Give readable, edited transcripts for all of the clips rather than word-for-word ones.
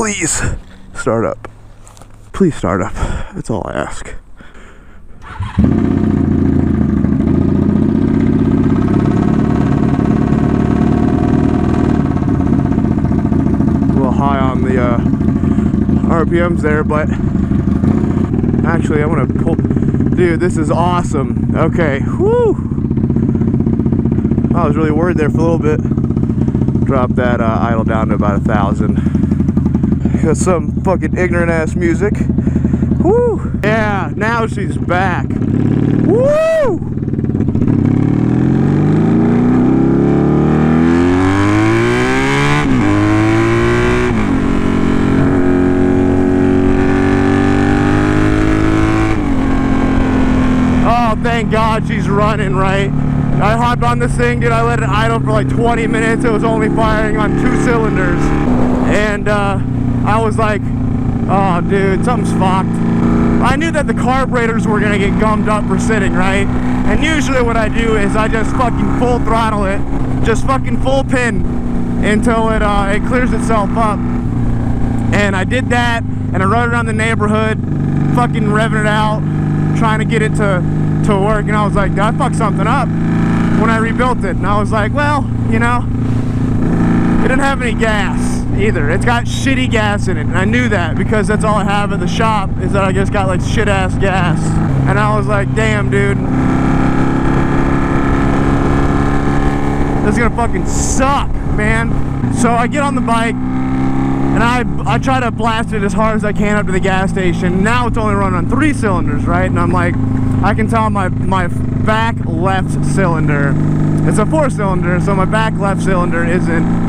Please start up. Please start up. That's all I ask. A little high on the RPMs there, but actually I want to pull. Dude, this is awesome. Okay, whoo! I was really worried there for a little bit. Drop that idle down to about 1,000. Got some fucking ignorant ass music. Woo! Yeah, now she's back. Woo! Oh, thank God she's running, right? I hopped on this thing, dude. I let it idle for like 20 minutes. It was only firing on 2 cylinders. And I was like, oh, dude, something's fucked. I knew that the carburetors were gonna get gummed up for sitting, right? And usually what I do is I just fucking full throttle it, just fucking full pin until it clears itself up. And I did that, and I rode around the neighborhood, fucking revving it out, trying to get it to work. And I was like, I fucked something up when I rebuilt it. And I was like, well, you know, it didn't have any gas either. It's got shitty gas in it, and I knew that because that's all I have at the shop, is that I just got like shit ass gas. And I was like, damn, dude, this is gonna fucking suck, man. So I get on the bike and I try to blast it as hard as I can up to the gas station. Now it's only running on 3 cylinders, right? And I'm like, I can tell my back left cylinder, it's a 4-cylinder, so my back left cylinder isn't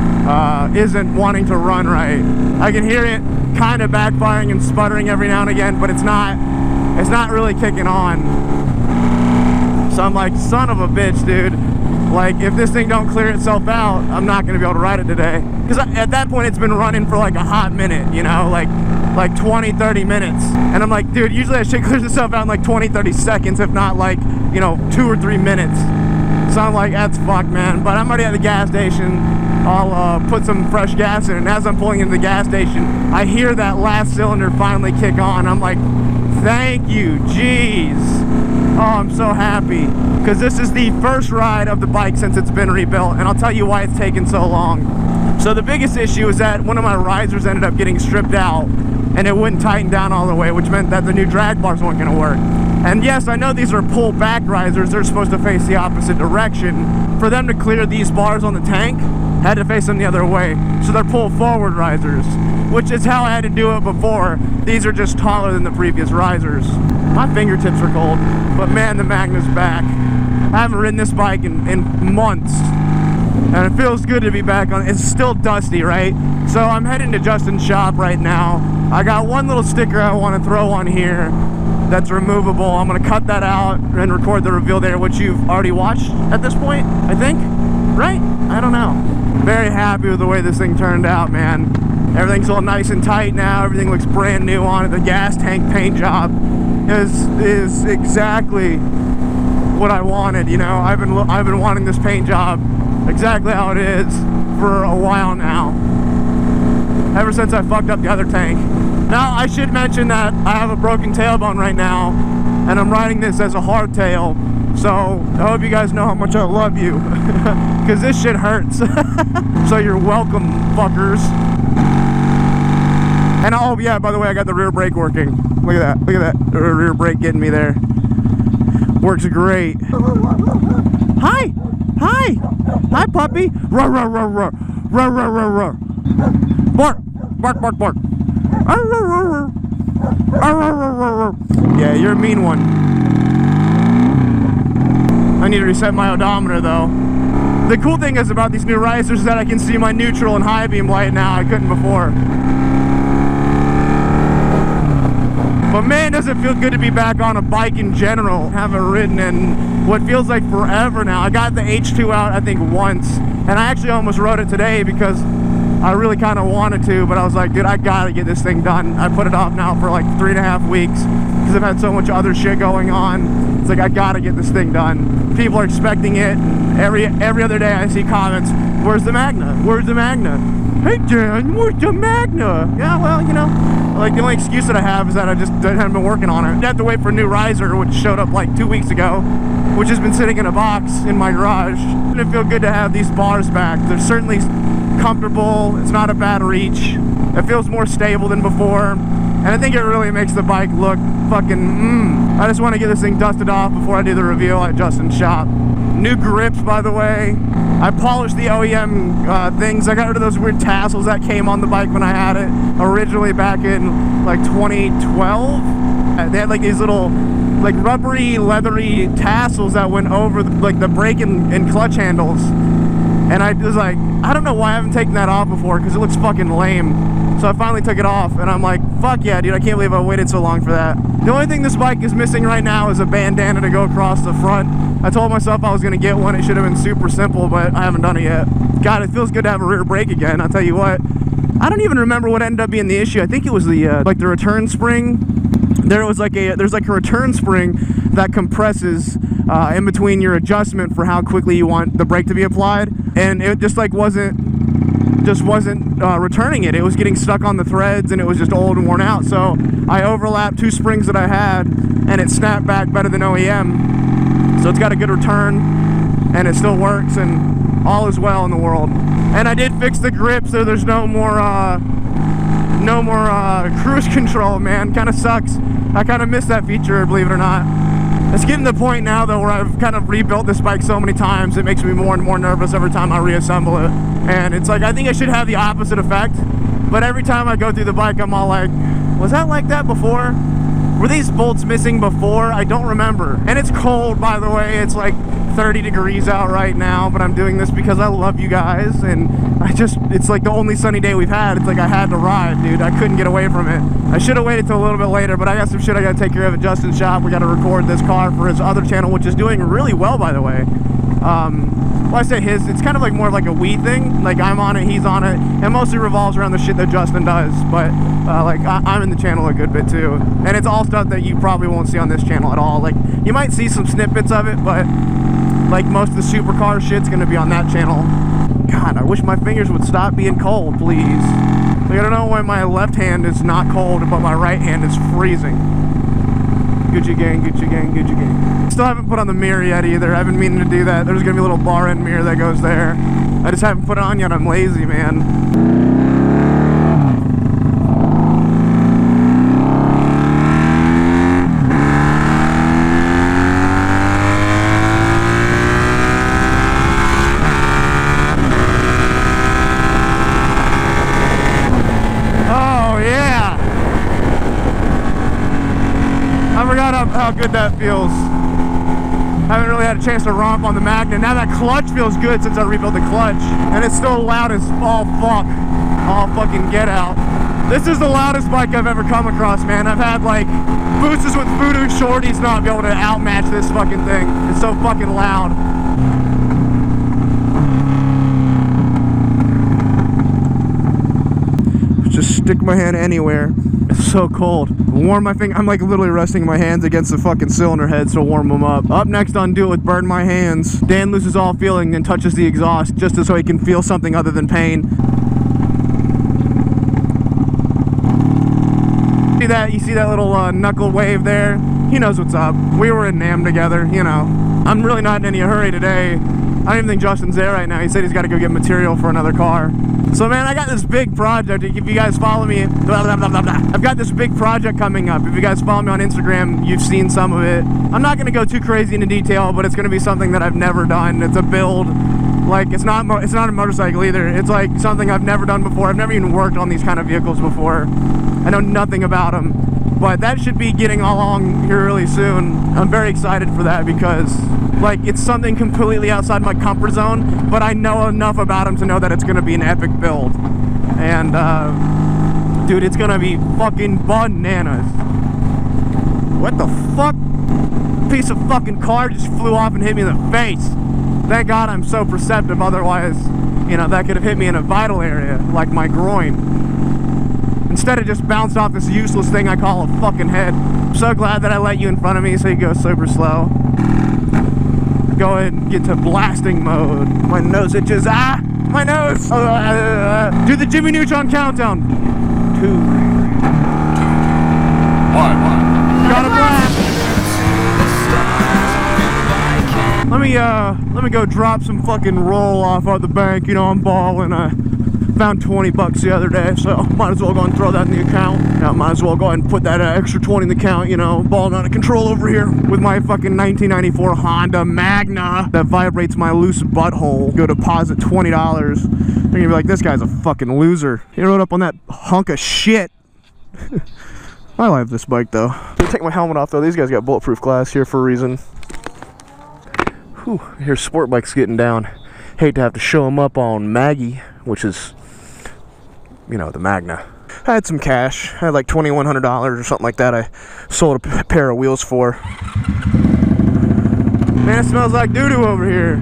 wanting to run right. I can hear it kind of backfiring and sputtering every now and again, but it's not really kicking on. So I'm like, son of a bitch, dude. Like, if this thing don't clear itself out, I'm not gonna be able to ride it today. Because at that point, it's been running for like a hot minute, you know, like 20, 30 minutes. And I'm like, dude, usually that shit clears itself out in like 20, 30 seconds, if not like, you know, 2 or 3 minutes. So I'm like, that's fucked, man. But I'm already at the gas station. I'll put some fresh gas in it. And as I'm pulling into the gas station, I hear that last cylinder finally kick on. I'm like, thank you, jeez. Oh, I'm so happy. Because this is the first ride of the bike since it's been rebuilt. And I'll tell you why it's taken so long. So the biggest issue is that one of my risers ended up getting stripped out, and it wouldn't tighten down all the way, which meant that the new drag bars weren't going to work. And yes, I know these are pull back risers. They're supposed to face the opposite direction. For them to clear these bars on the tank, I had to face them the other way. So they're pull forward risers, which is how I had to do it before. These are just taller than the previous risers. My fingertips are cold, but man, the Magna's back. I haven't ridden this bike in months, and it feels good to be back on. It's still dusty, right? So I'm heading to Justin's shop right now. I got one little sticker I want to throw on here that's removable. I'm going to cut that out and record the reveal there, which you've already watched at this point, I think, right? I don't know. Very happy with the way this thing turned out, man. Everything's all nice and tight now. Everything looks brand new on it. The gas tank paint job is exactly what I wanted, you know. I've been wanting this paint job exactly how it is for a while now, ever since I fucked up the other tank. Now I should mention that I have a broken tailbone right now, and I'm riding this as a hardtail, so I hope you guys know how much I love you, because this shit hurts. So you're welcome, fuckers. And oh yeah, by the way, I got the rear brake working. Look at that, the rear brake getting me there. Works great. Hi, puppy. Roar, roar, roar, roar, roar, roar, roar, roar. Bark, bark, bark, bark. Yeah, you're a mean one. I need to reset my odometer though. The cool thing is about these new risers is that I can see my neutral and high beam light now. I couldn't before. But man, does it feel good to be back on a bike in general. I haven't ridden in what feels like forever now. I got the H2 out, I think, once. And I actually almost rode it today because I really kind of wanted to. But I was like, dude, I gotta get this thing done. I put it off now for like 3.5 weeks because I've had so much other shit going on. It's like, I gotta get this thing done. People are expecting it. Every other day I see comments, where's the Magna? Where's the Magna? Hey Dan, where's the Magna? Yeah, well, you know, like the only excuse that I have is that I just haven't been working on it. I have to wait for a new riser, which showed up like 2 weeks ago, which has been sitting in a box in my garage. And it feels good to have these bars back. They're certainly comfortable. It's not a bad reach. It feels more stable than before. And I think it really makes the bike look fucking I just want to get this thing dusted off before I do the reveal at Justin's shop. New grips, by the way. I polished the OEM things. I got rid of those weird tassels that came on the bike when I had it originally back in like 2012. They had like these little like rubbery, leathery tassels that went over the brake and clutch handles. And I was like, I don't know why I haven't taken that off before, because it looks fucking lame. So I finally took it off, and I'm like, fuck yeah, dude, I can't believe I waited so long for that. The only thing this bike is missing right now is a bandana to go across the front. I told myself I was going to get one. It should have been super simple, but I haven't done it yet. God, it feels good to have a rear brake again, I'll tell you what. I don't even remember what ended up being the issue. I think it was the like the return spring. There's like a return spring that compresses in between your adjustment for how quickly you want the brake to be applied, and it just like wasn't returning it. It was getting stuck on the threads, and it was just old and worn out. So I overlapped 2 springs that I had, and it snapped back better than OEM. So it's got a good return, and it still works, and all is well in the world. And I did fix the grip, so there's no more cruise control, man. Kind of sucks. I kind of miss that feature, believe it or not. It's getting to the point now, though, where I've kind of rebuilt this bike so many times, it makes me more and more nervous every time I reassemble it. And it's like, I think I should have the opposite effect, but every time I go through the bike, I'm all like, was that like that before? Were these bolts missing before? I don't remember. And it's cold, by the way. It's like 30 degrees out right now, but I'm doing this because I love you guys, and it's like the only sunny day we've had. It's like I had to ride, dude. I couldn't get away from it. I should have waited till a little bit later, but I got some shit I gotta take care of at Justin's shop. We gotta record this car for his other channel, which is doing really well, by the way. Well, I say his, it's kind of like more of like a we thing. Like I'm on it, he's on it. It mostly revolves around the shit that Justin does, but like I'm in the channel a good bit too. And it's all stuff that you probably won't see on this channel at all. Like you might see some snippets of it, but like most of the supercar shit's gonna be on that channel. God, I wish my fingers would stop being cold, please. Like I don't know why my left hand is not cold, but my right hand is freezing. Gucci gang, Gucci gang, Gucci gang. Still haven't put on the mirror yet either. I've been meaning to do that. There's gonna be a little bar end mirror that goes there. I just haven't put it on yet. I'm lazy, man. How good that feels. I haven't really had a chance to romp on the Magna. Now that clutch feels good since I rebuilt the clutch. And it's still loud as all fuck. All fucking get out. This is the loudest bike I've ever come across, man. I've had like boosters with voodoo shorties not be able to outmatch this fucking thing. It's so fucking loud. Just stick my hand anywhere. It's so cold. Warm my finger. I'm like literally resting my hands against the fucking cylinder heads to warm them up. Up next on Do It With Burn My Hands, Dan loses all feeling and touches the exhaust just so he can feel something other than pain. See that? You see that little knuckle wave there? He knows what's up. We were in NAMM together, you know. I'm really not in any hurry today. I don't even think Justin's there right now. He said he's got to go get material for another car. So man, I got this big project. If you guys follow me, I've got this big project coming up. If you guys follow me on Instagram, you've seen some of it. I'm not going to go too crazy into detail, but it's going to be something that I've never done. It's a build. Like it's not a motorcycle either. It's like something I've never done before. I've never even worked on these kind of vehicles before. I know nothing about them. But that should be getting along here really soon. I'm very excited for that because like it's something completely outside my comfort zone, but I know enough about him to know that it's gonna be an epic build. And dude, it's gonna be fucking bananas. What the fuck? Piece of fucking car just flew off and hit me in the face. Thank God I'm so perceptive, otherwise, you know, that could have hit me in a vital area, like my groin. instead it just bounced off this useless thing I call a fucking head. I'm so glad that I let you in front of me so you go super slow. Go ahead and get to blasting mode. My nose itches. Ah! My nose! Do the Jimmy Neutron countdown. 2. 1. Gotta blast. Let me go drop some fucking roll off at the bank. You know, I'm balling. I found 20 bucks the other day, so might as well go and throw that in the account. Now, might as well go ahead and put that extra 20 in the account. You know, balling out of control over here with my fucking 1994 Honda Magna that vibrates my loose butthole. Go deposit $20. They're gonna be like, this guy's a fucking loser. He rode up on that hunk of shit. I love this bike though. I'm gonna take my helmet off though. These guys got bulletproof glass here for a reason. Whew, here's sport bikes getting down. Hate to have to show them up on Maggie, which is, you know, the Magna. I had some cash. I had like $2,100 or something like that. I sold a pair of wheels for. Man, it smells like doo-doo over here.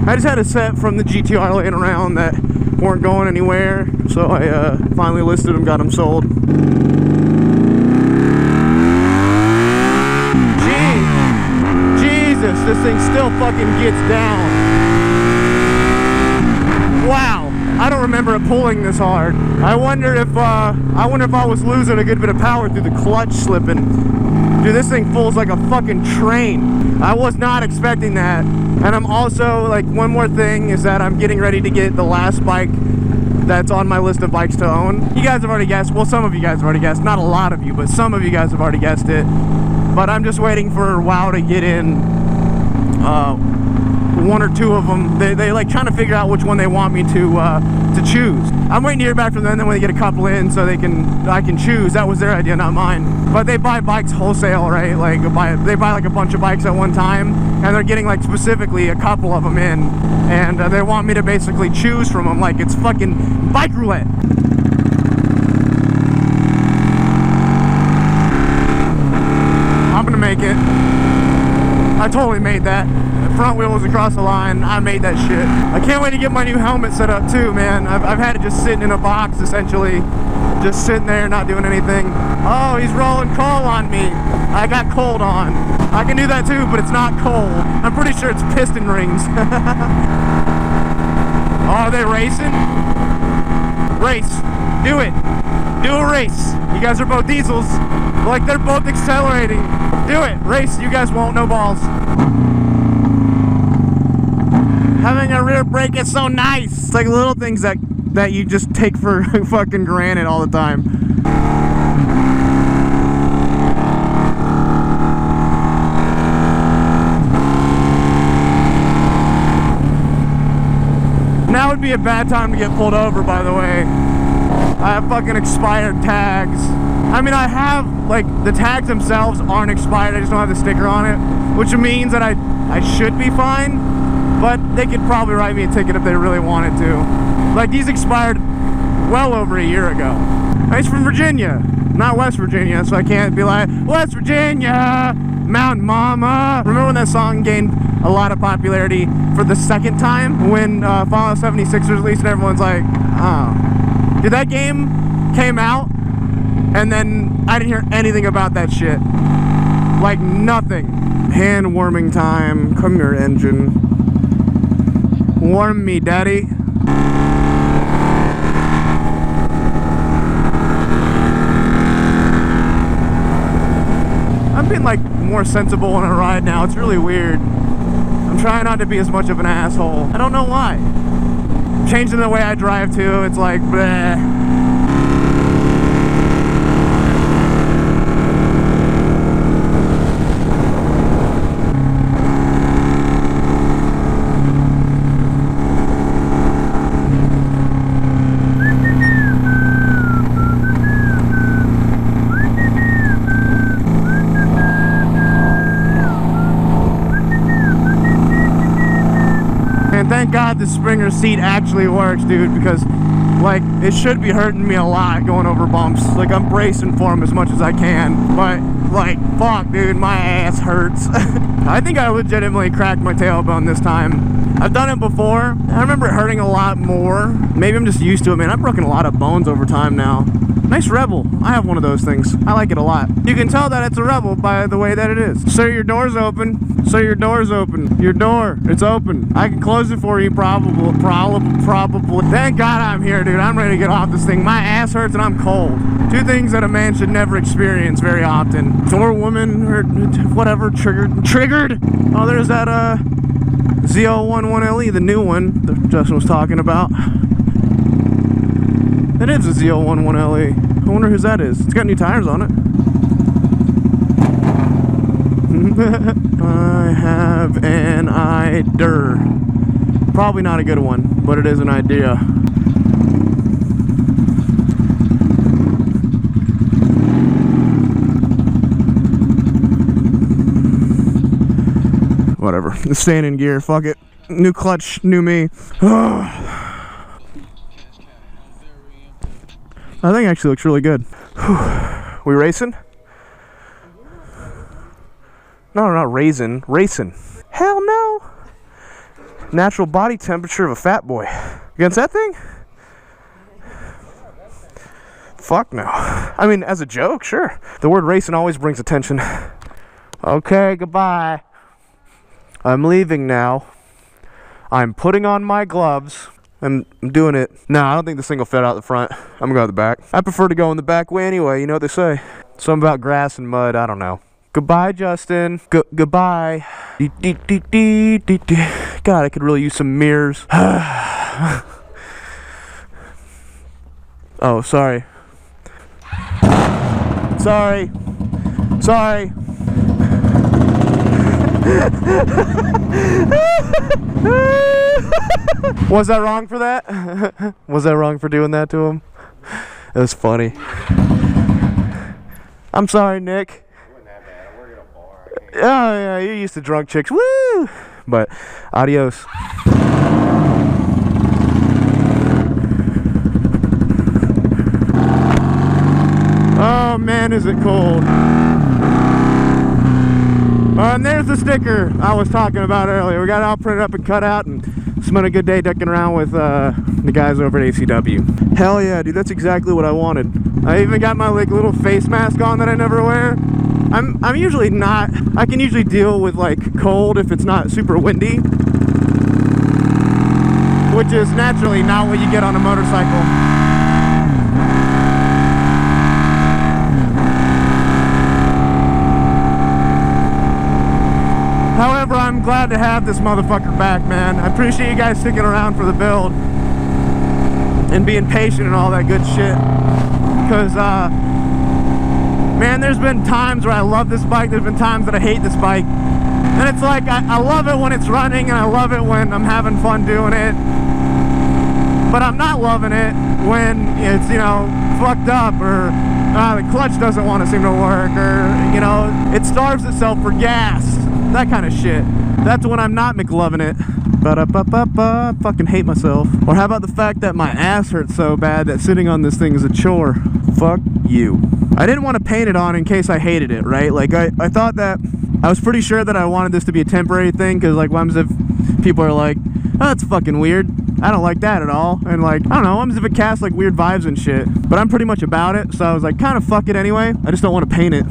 I just had a set from the GTR laying around that weren't going anywhere, so I finally listed them, got them sold. Jesus, this thing still fucking gets down. Wow, I don't remember it pulling this hard. I wonder if I was losing a good bit of power through the clutch slipping. Dude, this thing pulls like a fucking train. I was not expecting that. And I'm also, like, one more thing is that I'm getting ready to get the last bike that's on my list of bikes to own. You guys have already guessed. Well, some of you guys have already guessed. Not a lot of you, but some of you guys have already guessed it. But I'm just waiting for WoW to get in 1 or 2 of them. They like trying to figure out which one they want me to choose. I'm waiting to hear back from them. Then when they get a couple in, so I can choose. That was their idea, not mine. But they buy bikes wholesale, right? Like they buy like a bunch of bikes at one time, and they're getting like specifically a couple of them in, and they want me to basically choose from them like it's fucking bike roulette. I'm gonna make it. I totally made that. The front wheel was across the line. I made that shit. I can't wait to get my new helmet set up too, man. I've had it just sitting in a box, essentially. Just sitting there, not doing anything. Oh, he's rolling coal on me. I got cold on. I can do that too, but it's not coal. I'm pretty sure it's piston rings. Oh, are they racing? Race. Do it. Do a race. You guys are both diesels. Like, they're both accelerating. Do it. Race. You guys won't. No balls. Having a rear brake is so nice. It's like little things that you just take for fucking granted all the time. Now would be a bad time to get pulled over, by the way. I have fucking expired tags. I mean, I have, like, the tags themselves aren't expired, I just don't have the sticker on it, which means that I should be fine, but they could probably write me a ticket if they really wanted to. Like, these expired well over a year ago. He's from Virginia, not West Virginia, so I can't be like, West Virginia, Mountain Mama. Remember when that song gained a lot of popularity for the second time when Fallout 76 was released and everyone's like, oh. Dude, that game came out and then I didn't hear anything about that shit. Like nothing. Hand warming time. Come here, engine. Warm me, daddy. I'm being like more sensible when I ride now. It's really weird. I'm trying not to be as much of an asshole. I don't know why. Changing the way I drive too. It's like bleh. Thank God the Springer seat actually works, dude, because like it should be hurting me a lot going over bumps. Like I'm bracing for them as much as I can, but Like, fuck, dude, my ass hurts. I think I legitimately cracked my tailbone this time. I've done it before. I remember it hurting a lot more. Maybe I'm just used to it, man. I've broken a lot of bones over time now. Nice Rebel. I have one of those things. I like it a lot. You can tell that it's a Rebel by the way that it is. Sir, your door's open. Sir, your door's open. Your door, it's open. I can close it for you, probably. Thank God I'm here, dude. I'm ready to get off this thing. My ass hurts and I'm cold. Two things that a man should never experience very often. Or woman, or whatever, triggered. Oh, there's that, Z011LE, the new one that Justin was talking about. That is a Z011LE. I wonder whose that is. It's got new tires on it. I have an idea. Probably not a good one, but it is an idea. Whatever. It's staying in gear. Fuck it. New clutch, new me. I think it actually looks really good. We racing? No, not raisin. Racing. Hell no. Natural body temperature of a fat boy. Against that thing? Fuck no. I mean, as a joke, sure. The word racing always brings attention. Okay, goodbye. I'm leaving now. I'm putting on my gloves. I'm doing it. No, I don't think this thing will fit out the front. I'm gonna go out the back. I prefer to go in the back way anyway. You know what they say. Something about grass and mud. I don't know. Goodbye, Justin. Goodbye. God, I could really use some mirrors. Oh, sorry. Sorry. Sorry. Was I wrong for that? Was I wrong for doing that to him? It was funny. I'm sorry, Nick. It wasn't that bad. I work at a bar. Oh yeah, you're used to drunk chicks. Woo! But adios. Oh man, is it cold. And there's the sticker I was talking about earlier. We got it all printed up and cut out and spent a good day ducking around with the guys over at ACW. Hell yeah, dude, that's exactly what I wanted. I even got my like little face mask on that I never wear. I'm usually not, I can usually deal with like cold if it's not super windy, which is naturally not what you get on a motorcycle. However, I'm glad to have this motherfucker back, man. I appreciate you guys sticking around for the build and being patient and all that good shit. Because, man, there's been times where I love this bike. There's been times that I hate this bike. And it's like, I love it when it's running and I love it when I'm having fun doing it. But I'm not loving it when it's, you know, fucked up or the clutch doesn't want to seem to work or, you know, it starves itself for gas. That kind of shit. That's when I'm not McLovin' it. Ba-da-ba-ba-ba. Fucking hate myself. Or how about the fact that my ass hurts so bad that sitting on this thing is a chore? Fuck you. I didn't want to paint it on in case I hated it, right? Like, I thought that, I was pretty sure that I wanted this to be a temporary thing, because, like, what happens if people are like, oh, that's fucking weird. I don't like that at all. And, like, I don't know, what happens if it casts, like, weird vibes and shit. But I'm pretty much about it, so I was like, kind of fuck it anyway. I just don't want to paint it.